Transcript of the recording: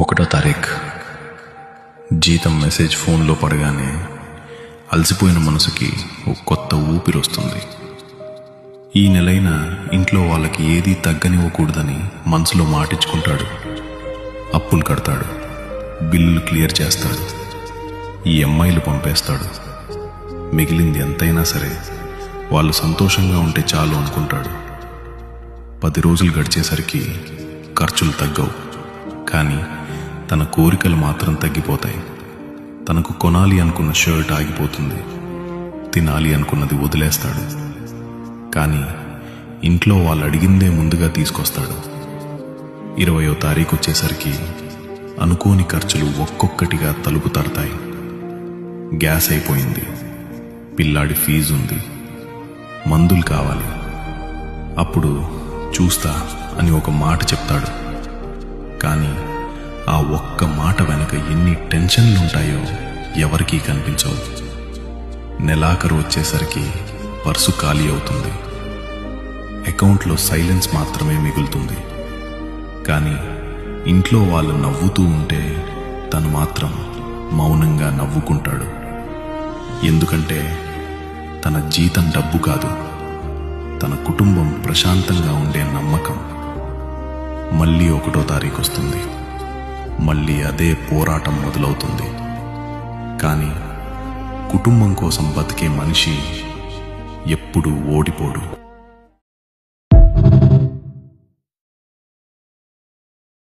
1వ తారీఖు. జీతం మెసేజ్ ఫోన్లో పడగానే అలసిపోయిన మనసుకి ఒక కొత్త ఊపిరి వస్తుంది. ఈ నెలైనా ఇంట్లో వాళ్ళకి ఏదీ తగ్గనివ్వకూడదని మనసులో మాటించుకుంటాడు. అప్పులు కడతాడు, బిల్లులు క్లియర్ చేస్తాడు, EMIలు పంపేస్తాడు. మిగిలింది ఎంతైనా సరే వాళ్ళు సంతోషంగా ఉంటే చాలు అనుకుంటాడు. 10 రోజులు గడిచేసరికి ఖర్చులు తగ్గవు, కానీ తన కోరికలు మాత్రం తగ్గిపోతాయి. తనకు కొనాలి అనుకున్న షర్ట్ ఆగిపోతుంది, తినాలి అనుకున్నది వదిలేస్తాడు. కానీ ఇంట్లో వాళ్ళు అడిగిందే ముందుగా తీసుకొస్తాడు. 20వ తారీఖు వచ్చేసరికి అనుకోని ఖర్చులు ఒక్కొక్కటిగా తలుపు తడతాయి. గ్యాస్ అయిపోయింది, పిల్లాడి ఫీజు ఉంది, మందులు కావాలి. అప్పుడు చూస్తా అని ఒక మాట చెప్తాడు. కానీ ఆ ఒక్క మాట వెనక ఎన్ని టెన్షన్లుంటాయో ఎవరికీ కనిపించవు. నెలాఖరు వచ్చేసరికి పర్సు ఖాళీ అవుతుంది, అకౌంట్లో సైలెన్స్ మాత్రమే మిగులుతుంది. కానీ ఇంట్లో వాళ్ళు నవ్వుతూ ఉంటే తను మాత్రం మౌనంగా నవ్వుకుంటాడు. ఎందుకంటే తన జీతం డబ్బు కాదు, తన కుటుంబం ప్రశాంతంగా ఉండే నమ్మకం. మళ్ళీ 1వ తారీఖు వస్తుంది, మళ్ళీ అదే పోరాటం మొదలవుతుంది. కానీ కుటుంబం కోసం బతికే మనిషి ఎప్పుడూ ఓడిపోడు.